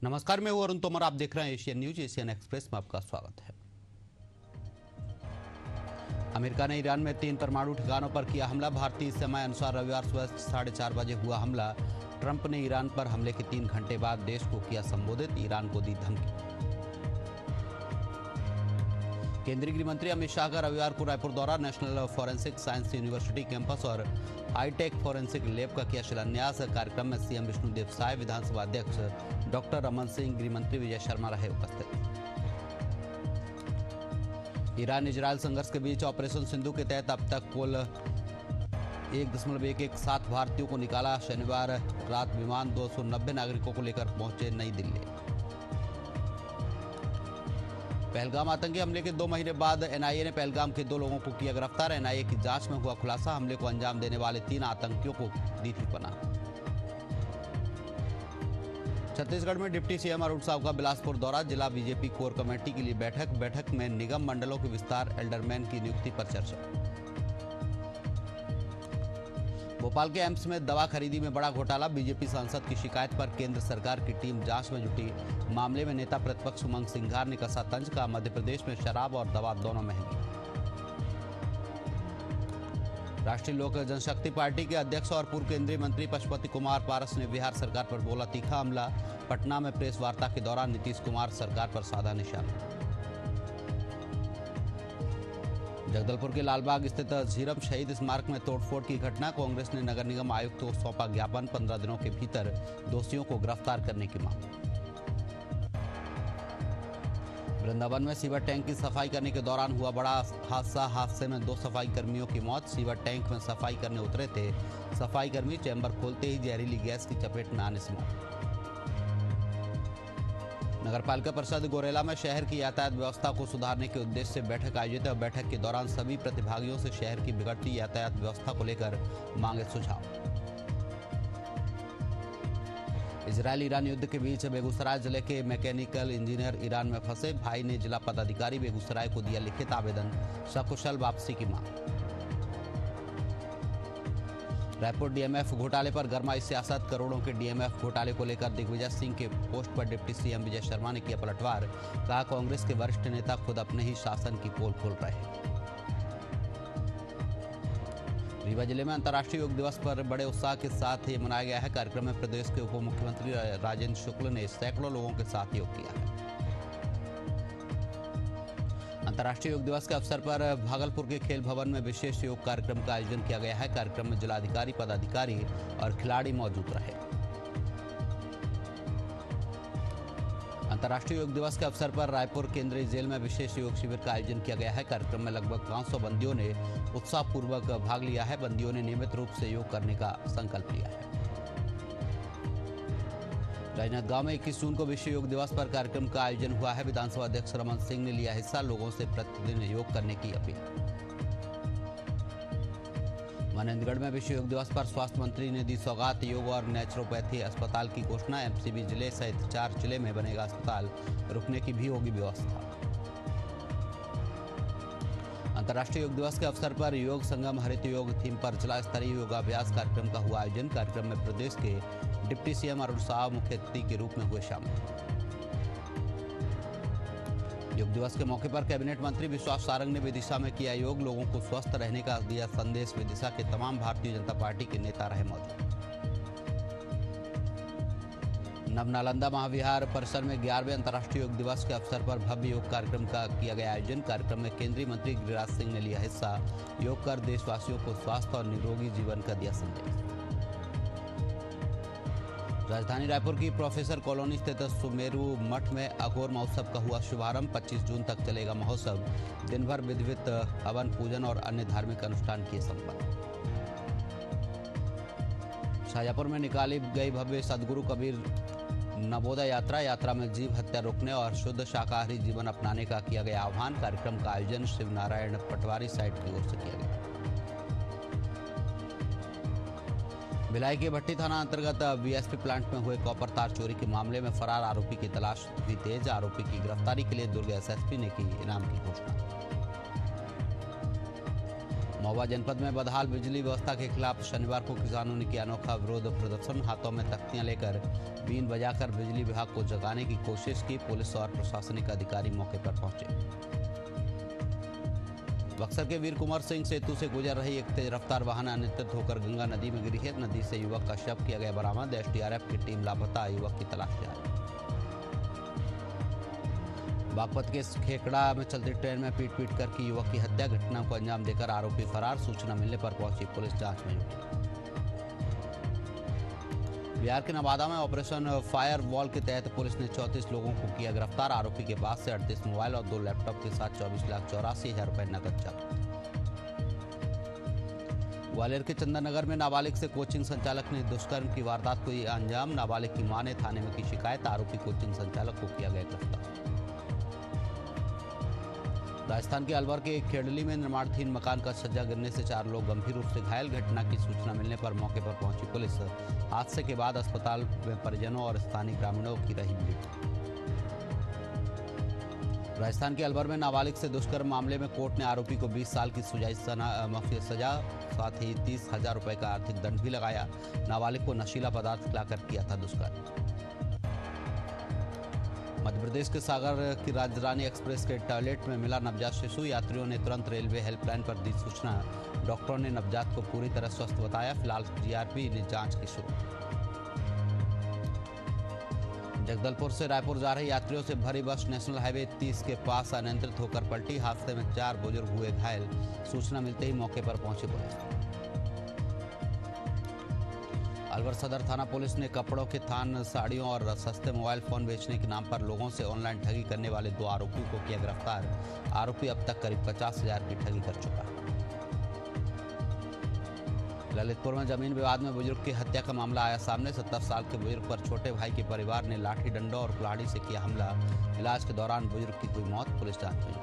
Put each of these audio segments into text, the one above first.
नमस्कार, मैं हूं अरुण तोमर। आप देख रहे हैं एशियन न्यूज। एशियन एक्सप्रेस में आपका स्वागत है। अमेरिका ने ईरान में 3 परमाणु ठिकानों पर किया हमला। भारतीय समय अनुसार रविवार सुबह 4:30 बजे हुआ हमला। ट्रंप ने ईरान पर हमले के 3 घंटे बाद देश को किया संबोधित, ईरान को दी धमकी। केंद्रीय गृह मंत्री अमित शाह का रविवार को रायपुर दौरा। National forensic science university campus और हाईटेक फॉरेंसिक लैब का किया शिलान्यास। कार्यक्रम में सीएम विष्णुदेव साय, विधानसभा अध्यक्ष डॉक्टर रमन सिंह, गृह मंत्री विजय शर्मा रहे उपस्थित। ईरान इजरायल संघर्ष के बीच ऑपरेशन सिंधु के तहत अब तक कुल 1.117 भारतीयों को निकाला। शनिवार रात विमान 290 नागरिकों को लेकर पहुंचे नई दिल्ली। पहलगाम आतंकी हमले के 2 महीने बाद एनआईए ने पहलगाम के 2 लोगों को किया गिरफ्तार। एनआईए की जांच में हुआ खुलासा, हमले को अंजाम देने वाले 3 आतंकियों को दी थी पनाह। छत्तीसगढ़ में डिप्टी सीएम अरुण साव का बिलासपुर दौरा। जिला बीजेपी कोर कमेटी के लिए बैठक में निगम मंडलों के विस्तार, एल्डरमैन की नियुक्ति पर चर्चा। भोपाल के एम्स में दवा खरीदी में बड़ा घोटाला। बीजेपी सांसद की शिकायत पर केंद्र सरकार की टीम जांच में जुटी। मामले में नेता प्रतिपक्ष उमंग सिंघार ने कसा तंज, का मध्य प्रदेश में शराब और दवा दोनों महंगी। राष्ट्रीय लोक जनशक्ति पार्टी के अध्यक्ष और पूर्व केंद्रीय मंत्री पशुपति कुमार पारस ने बिहार सरकार पर बोला तीखा हमला। पटना में प्रेस वार्ता के दौरान नीतीश कुमार सरकार पर साधा निशाना। जगदलपुर के लालबाग स्थित झीरम शहीद स्मारक में तोड़फोड़ की घटना। कांग्रेस ने नगर निगम आयुक्त को सौंपा ज्ञापन। 15 दिनों के भीतर दोषियों को गिरफ्तार करने की मांग। वृंदावन में सीवर टैंक की सफाई करने के दौरान हुआ बड़ा हादसे में 2 सफाई कर्मियों की मौत। सीवर टैंक में सफाई करने उतरे थे सफाई कर्मी, चैम्बर खोलते ही जहरीली गैस की चपेट में आने से मौत। नगरपालिका परिषद गोरेला में शहर की यातायात व्यवस्था को सुधारने के उद्देश्य से बैठक आयोजित है। बैठक के दौरान सभी प्रतिभागियों से शहर की बिगड़ती यातायात व्यवस्था को लेकर मांगे सुझाव। इजरायल ईरान युद्ध के बीच बेगूसराय जिले के मैकेनिकल इंजीनियर ईरान में फंसे। भाई ने जिला पदाधिकारी बेगूसराय को दिया लिखित आवेदन, सकुशल वापसी की मांग। रायपुर डीएमएफ घोटाले पर गरमाई सियासत। करोड़ों के डीएमएफ घोटाले को लेकर दिग्विजय सिंह के पोस्ट पर डिप्टी सीएम विजय शर्मा ने किया पलटवार। कहा, कांग्रेस के वरिष्ठ नेता खुद अपने ही शासन की पोल खोल रहे हैं। रीवा जिले में अंतर्राष्ट्रीय योग दिवस पर बड़े उत्साह के साथ ये मनाया गया है। कार्यक्रम में प्रदेश के उप मुख्यमंत्री राजेंद्र शुक्ल ने सैकड़ों लोगों के साथ योग किया है। अंतर्राष्ट्रीय योग दिवस के अवसर पर भागलपुर के खेल भवन में विशेष योग कार्यक्रम का आयोजन किया गया है। कार्यक्रम में जिलाधिकारी, पदाधिकारी और खिलाड़ी मौजूद रहे। अंतर्राष्ट्रीय योग दिवस के अवसर पर रायपुर केंद्रीय जेल में विशेष योग शिविर का आयोजन किया गया है। कार्यक्रम में लगभग 500 बंदियों ने उत्साहपूर्वक भाग लिया है। बंदियों ने नियमित रूप से योग करने का संकल्प लिया है। राजनांदगांव में 21 जून को विश्व योग दिवस पर कार्यक्रम का आयोजन हुआ है। विधानसभा अध्यक्ष रमन सिंह ने लिया हिस्सा, लोगों से प्रतिदिन योग करने की अपील। मनेंद्रगढ़ में विश्व योग दिवस पर स्वास्थ्य मंत्री ने दी सौगात। योग और नेचुरोपैथी अस्पताल की घोषणा। एमसीबी जिले सहित 4 जिले में बनेगा अस्पताल, रुकने की भी होगी व्यवस्था। अंतर्राष्ट्रीय योग दिवस के अवसर पर योग संगम हरित योग थीम पर जिला स्तरीय योगाभ्यास कार्यक्रम का हुआ आयोजन। कार्यक्रम में प्रदेश के डिप्टी सीएम अरुण साव मुख्य अतिथि के रूप में हुए शामिल। योग दिवस के मौके पर कैबिनेट मंत्री विश्वास सारंग ने विदिशा में किया योग। लोगों को स्वस्थ रहने का दिया संदेश। विदिशा के तमाम भारतीय जनता पार्टी के नेता रहे मौजूद। नवनालंदा महाविहार परिसर में 11वें अंतर्राष्ट्रीय योग दिवस के अवसर पर भव्य योग कार्यक्रम का किया गया आयोजन। कार्यक्रम में केंद्रीय मंत्री गिरिराज सिंह ने लिया हिस्सा। योग कर देशवासियों को स्वास्थ्य और निरोगी जीवन का दिया संदेश। राजधानी रायपुर की प्रोफेसर कॉलोनी स्थित सुमेरु मठ में अघोर महोत्सव का हुआ शुभारंभ। 25 जून तक चलेगा महोत्सव। दिन भर विधिवत हवन, पूजन और अन्य धार्मिक अनुष्ठान किए संपन्न। शाजापुर में निकाली गई भव्य सदगुरु कबीर नवोदय यात्रा में जीव हत्या रोकने और शुद्ध शाकाहारी जीवन अपनाने का किया गया आह्वान। कार्यक्रम का आयोजन शिव नारायण पटवारी साइट की ओर से किया गया। भिलाई के भट्टी थाना अंतर्गत वीएसपी प्लांट में हुए कॉपर तार चोरी के मामले में फरार आरोपी की तलाश हुई तेज। आरोपी की गिरफ्तारी के लिए दुर्ग एसएसपी ने की इनाम की घोषणा। महोबा जनपद में बदहाल बिजली व्यवस्था के खिलाफ शनिवार को किसानों ने किया अनोखा विरोध प्रदर्शन। हाथों में तख्तियां लेकर बीन बजाकर बिजली विभाग को जगाने की कोशिश की। पुलिस और प्रशासनिक अधिकारी मौके पर पहुंचे। बक्सर के वीर कुंवर सिंह सेतु से गुजर रही एक तेज रफ्तार वाहन अनियंत्रित होकर गंगा नदी में गिरी है। नदी से युवक का शव किया गया बरामद। एसडीआरएफ की टीम लापता, युवक की तलाश जारी। बागपत के खेकड़ा में चलती ट्रेन में पीट कर की युवक की हत्या। घटना को अंजाम देकर आरोपी फरार। सूचना मिलने पर पहुंची पुलिस जांच में जुटी। बिहार के नवादा में ऑपरेशन फायर वॉल के तहत पुलिस ने 34 लोगों को किया गिरफ्तार। आरोपी के पास से 38 मोबाइल और 2 लैपटॉप के साथ 24,84,000 रुपए नकद जब्त। ग्वालियर के चंदननगर में नाबालिग से कोचिंग संचालक ने दुष्कर्म की वारदात को दिया अंजाम। नाबालिग की मां ने थाने में की शिकायत। आरोपी कोचिंग संचालक को किया गया गिरफ्तार। राजस्थान के अलवर के एक खेड़ली में निर्माणाधीन मकान का छज्जा गिरने से 4 लोग गंभीर रूप से घायल। घटना की सूचना मिलने पर मौके पर पहुंची पुलिस। हादसे के बाद अस्पताल में परिजनों और स्थानीय ग्रामीणों की रही भीड़। राजस्थान के अलवर में नाबालिग से दुष्कर्म मामले में कोर्ट ने आरोपी को 20 साल की माफी सजा साथ ही 30,000 रुपए का आर्थिक दंड भी लगाया। नाबालिग को नशीला पदार्थ खिलाकर किया था दुष्कर्म। मध्य प्रदेश के सागर की राजधानी एक्सप्रेस के टॉयलेट में मिला नवजात शिशु। यात्रियों ने तुरंत रेलवे हेल्पलाइन पर दी सूचना। डॉक्टरों ने नवजात को पूरी तरह स्वस्थ बताया। फिलहाल जीआरपी ने जांच की शुरू। जगदलपुर से रायपुर जा रही यात्रियों से भरी बस नेशनल हाईवे 30 के पास अनियंत्रित होकर पलटी। हादसे में 4 बुजुर्ग हुए घायल। सूचना मिलते ही मौके पर पहुंची पुलिस। अलवर सदर थाना पुलिस ने कपड़ों के थान, साड़ियों और सस्ते मोबाइल फोन बेचने के नाम पर लोगों से ऑनलाइन ठगी करने वाले 2 आरोपियों को किया गिरफ्तार। आरोपी अब तक करीब 50,000 की ठगी कर चुका है। ललितपुर में जमीन विवाद में बुजुर्ग की हत्या का मामला आया सामने। 70 साल के बुजुर्ग पर छोटे भाई के परिवार ने लाठी डंडों और कुल्हाड़ी से किया हमला। इलाज के दौरान बुजुर्ग की हुई मौत। पुलिस जांच में।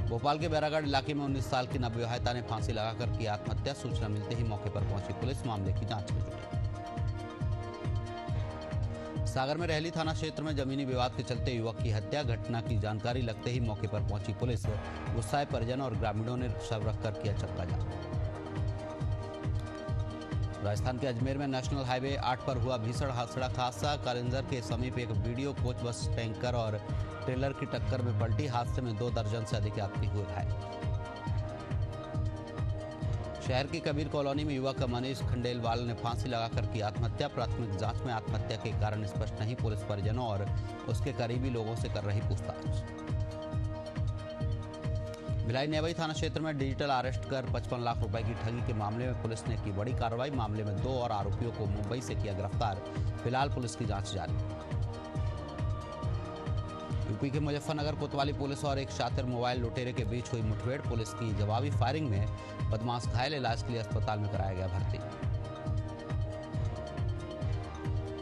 भोपाल के बैरागढ़ इलाके में 19 साल की नवविवाहिता ने फांसी लगाकर की आत्महत्या। सूचना मिलते ही मौके पर पहुंची पुलिस मामले की जांच में जुटी। सागर में रहली थाना क्षेत्र में जमीनी विवाद के चलते युवक की हत्या। घटना की जानकारी लगते ही मौके पर पहुंची पुलिस। गुस्साए परिजन और ग्रामीणों ने शव रखकर किया चक्काजाम। राजस्थान के अजमेर में नेशनल हाईवे 8 पर हुआ भीषण सड़क हादसा। कालिंजर के समीप एक वीडियो कोच बस टैंकर और ट्रेलर की टक्कर में पलटी। हादसे में 2 दर्जन से अधिक यात्री हुए घायल। शहर की कबीर कॉलोनी में युवक मनीष खंडेलवाल ने फांसी लगाकर की आत्महत्या। प्राथमिक जांच में आत्महत्या के कारण स्पष्ट नहीं। पुलिस परिजनों और उसके करीबी लोगों से कर रही पूछताछ। भिलाई नेवई थाना क्षेत्र में डिजिटल अरेस्ट कर 55 लाख रुपए की ठगी के मामले में पुलिस ने की बड़ी कार्रवाई। मामले में 2 और आरोपियों को मुंबई से किया गिरफ्तार। फिलहाल पुलिस की जांच जारी। यूपी के मुजफ्फरनगर कोतवाली पुलिस और एक शातिर मोबाइल लुटेरे के बीच हुई मुठभेड़। पुलिस की जवाबी फायरिंग में बदमाश घायल। इलाज के लिए अस्पताल में कराया गया भर्ती।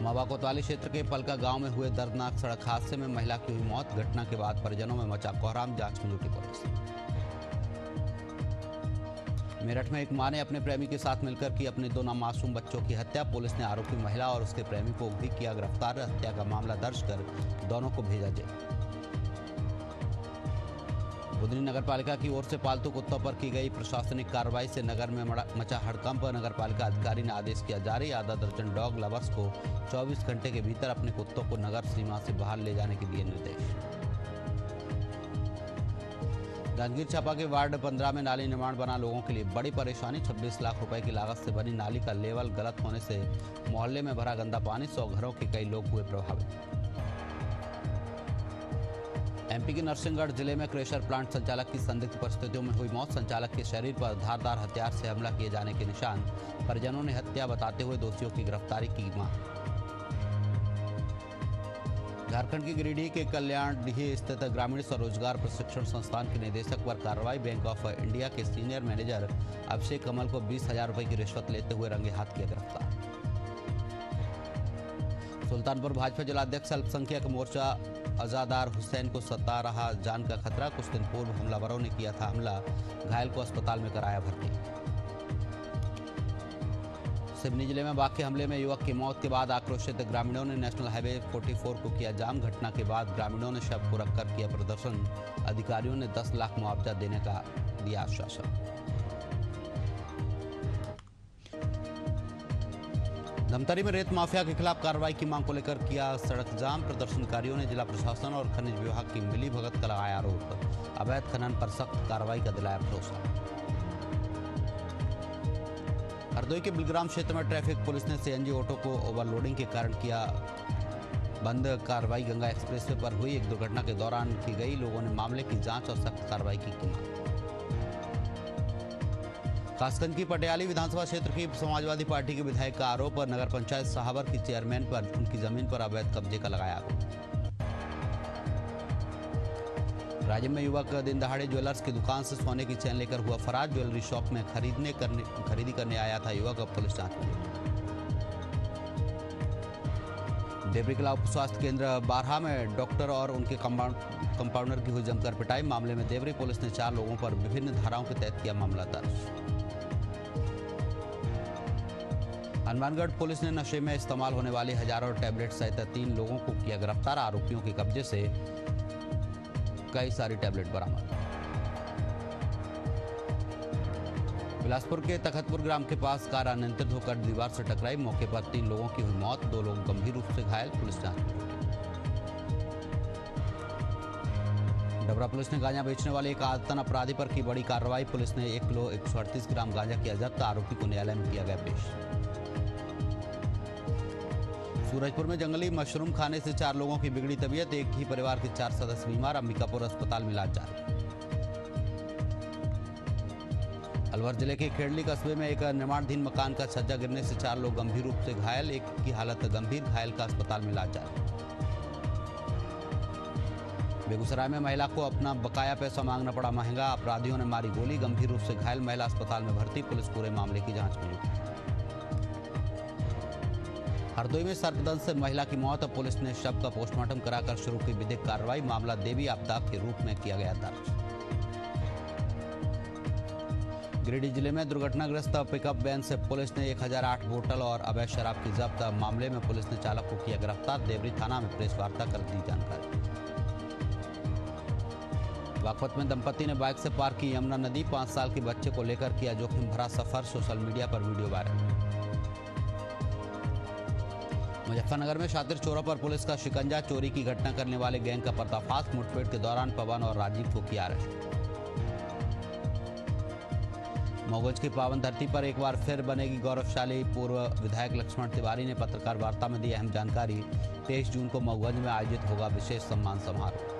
महोबा कोतवाली क्षेत्र के पलका गांव में हुए दर्दनाक सड़क हादसे में महिला की हुई मौत। घटना के बाद परिजनों में मचा कोहराम। जांच में जुटी पुलिस। मेरठ में एक मां ने अपने प्रेमी के साथ मिलकर की अपने 2 मासूम बच्चों की हत्या। पुलिस ने आरोपी महिला और उसके प्रेमी को भी किया गिरफ्तार। हत्या का मामला दर्ज कर दोनों को भेजा जेल। बुधनी नगर पालिका की ओर से पालतू कुत्तों पर की गई प्रशासनिक कार्रवाई से नगर में मचा हड़कंप। नगर पालिका अधिकारी ने आदेश किया जारी। आधा दर्जन डॉग लवर्स को 24 घंटे के भीतर अपने कुत्तों को नगर सीमा से बाहर ले जाने के दिए निर्देश। जांजगीर चांपा के वार्ड 15 में नाली निर्माण बना लोगों के लिए बड़ी परेशानी। 26 लाख रुपए की लागत से बनी नाली का लेवल गलत होने से मोहल्ले में भरा गंदा पानी। 100 घरों के कई लोग हुए प्रभावित। एमपी के नरसिंहगढ़ जिले में क्रेशर प्लांट संचालक की संदिग्ध परिस्थितियों में हुई मौत। संचालक के शरीर पर धारदार हथियार से हमला किए जाने के निशान। परिजनों ने हत्या बताते हुए दोषियों की गिरफ्तारी की मांग। झारखंड के गिरिडीह के कल्याणडीह स्थित ग्रामीण स्वरोजगार प्रशिक्षण संस्थान के निदेशक पर कार्रवाई। बैंक ऑफ इंडिया के सीनियर मैनेजर अभिषेक कमल को 20,000 रुपए की रिश्वत लेते हुए रंगे हाथ किया गिरफ्तार। सुल्तानपुर भाजपा जिलाध्यक्ष अल्पसंख्यक मोर्चा अजादार हुसैन को सता रहा जान का खतरा। कुछ दिन पूर्व हमलावरों ने किया था हमला। घायल को अस्पताल में कराया भर्ती। सिवनी जिले में वाक़ हमले में युवक की मौत के बाद आक्रोशित ग्रामीणों ने नेशनल हाईवे 44 को किया जाम। घटना के बाद ग्रामीणों ने शव को रखकर किया प्रदर्शन। अधिकारियों ने 10 लाख मुआवजा देने का दिया आश्वासन। धमतरी में रेत माफिया के खिलाफ कार्रवाई की मांग को लेकर किया सड़क जाम। प्रदर्शनकारियों ने जिला प्रशासन और खनिज विभाग की मिलीभगत का लगाया आरोप। अवैध खनन पर सख्त कार्रवाई का दिलाया भरोसा। हरदोई के बिलग्राम क्षेत्र में ट्रैफिक पुलिस ने सीएनजी ऑटो को ओवरलोडिंग के कारण किया बंद। कार्रवाई गंगा एक्सप्रेसवे पर हुई एक दुर्घटना के दौरान की गई। लोगों ने मामले की जांच और सख्त कार्रवाई की मांग। कासगंज की पटियाली विधानसभा क्षेत्र की समाजवादी पार्टी के विधायक का आरोप। नगर पंचायत सहावर की चेयरमैन पर उनकी जमीन पर अवैध कब्जे का लगाया आरोप। राज्य में युवक दिन दहाड़े ज्वेलर्स की दुकान से सोने की चेन लेकर हुआ फरार। ज्वेलरी शॉप में खरीदी करने आया था युवक। अब पुलिस जांच में जुटी। देवरी कला उप स्वास्थ्य केंद्र बारहा में डॉक्टर और उनके कंपाउंडर की हुई जमकर पिटाई। मामले में देवरी पुलिस ने 4 लोगों पर विभिन्न धाराओं के तहत किया मामला दर्ज। हनुमानगढ़ पुलिस ने नशे में इस्तेमाल होने वाली हजारों टैबलेट सहित 3 लोगों को किया गिरफ्तार। आरोपियों के कब्जे से कई सारी टैबलेट बरामद। बिलासपुर के तखतपुर ग्राम के पास कार अनियंत्रित होकर दीवार से टकराई। मौके पर 3 लोगों की हुई मौत, 2 लोग गंभीर रूप से घायल। पुलिस जांच में जुटी। डबरा पुलिस ने गांजा बेचने वाले एक आदतन अपराधी पर की बड़ी कार्रवाई। पुलिस ने 1 किलो 138 ग्राम गांजा किया जब्त। आरोपी को न्यायालय में किया गया पेश। सूरजपुर में जंगली मशरूम खाने से 4 लोगों की बिगड़ी तबीयत। एक ही परिवार के 4 सदस्य बीमार। अंबिकापुर अस्पताल में इलाज जारी। अलवर जिले के खेड़ली कस्बे में एक निर्माणाधीन मकान का छज्जा गिरने से 4 लोग गंभीर रूप से घायल। एक की हालत गंभीर, घायल का अस्पताल में इलाज जारी। बेगूसराय में महिला को अपना बकाया पैसा मांगना पड़ा महंगा। अपराधियों ने मारी गोली। गंभीर रूप से घायल महिला अस्पताल में भर्ती। पुलिस पूरे मामले की जांच में जुटी। हरदोई में सर्पदंश से महिला की मौत। पुलिस ने शव का पोस्टमार्टम कराकर शुरू की विधिक कार्रवाई। मामला देवी आपदा के रूप में किया गया दर्ज। गिरिडीह जिले में दुर्घटनाग्रस्त पिकअप वैन से पुलिस ने 1008 बोतल और अवैध शराब की जब्त। मामले में पुलिस ने चालक को किया गिरफ्तार। देवरी थाना में प्रेस वार्ता कर दी जानकारी। बागपत में दंपति ने बाइक से पार की यमुना नदी। 5 साल के बच्चे को लेकर किया जोखिम भरा सफर। सोशल मीडिया पर वीडियो वायरल। मुजफ्फरनगर में शातिर चोरों पर पुलिस का शिकंजा। चोरी की घटना करने वाले गैंग का पर्दाफाश। मुठभेड़ के दौरान पवन और राजीव को किया अरेस्ट। मऊगंज की पावन धरती पर एक बार फिर बनेगी गौरवशाली। पूर्व विधायक लक्ष्मण तिवारी ने पत्रकार वार्ता में दी अहम जानकारी। 23 जून को मऊगंज में आयोजित होगा विशेष सम्मान समारोह।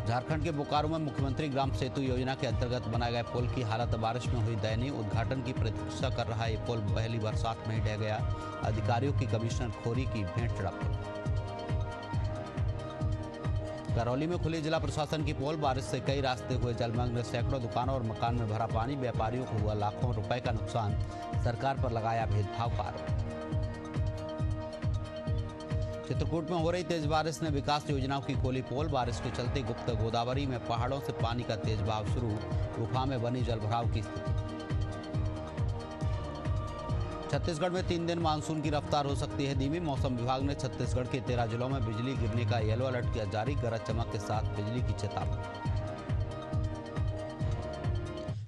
झारखंड के बोकारो में मुख्यमंत्री ग्राम सेतु योजना के अंतर्गत बनाए गए पुल की हालत बारिश में हुई दयनीय। उद्घाटन की प्रतीक्षा कर रहा ये पुल पहली बरसात में ही ढह गया। अधिकारियों की कमिश्नर खोरी की भेंट चढ़ा। करौली में खुली जिला प्रशासन की पोल। बारिश से कई रास्ते हुए जलमग्न। सैकड़ों दुकानों और मकान में भरा पानी। व्यापारियों को हुआ लाखों रुपए का नुकसान। सरकार पर लगाया भेदभाव का आरोप। चित्रकूट में हो रही तेज बारिश ने विकास योजनाओं की खोली पोल। बारिश के चलते गुप्त गोदावरी में पहाड़ों से पानी का तेज बहाव शुरू। गुफा में बनी जलभराव की स्थिति। छत्तीसगढ़ में 3 दिन मानसून की रफ्तार हो सकती है धीमी। मौसम विभाग ने छत्तीसगढ़ के 13 जिलों में बिजली गिरने का येलो अलर्ट किया जारी। गरज चमक के साथ बिजली की चेतावनी।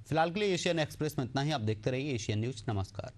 फिलहाल के लिए एशियन एक्सप्रेस में इतना ही। आप देखते रहिए एशियन न्यूज। नमस्कार।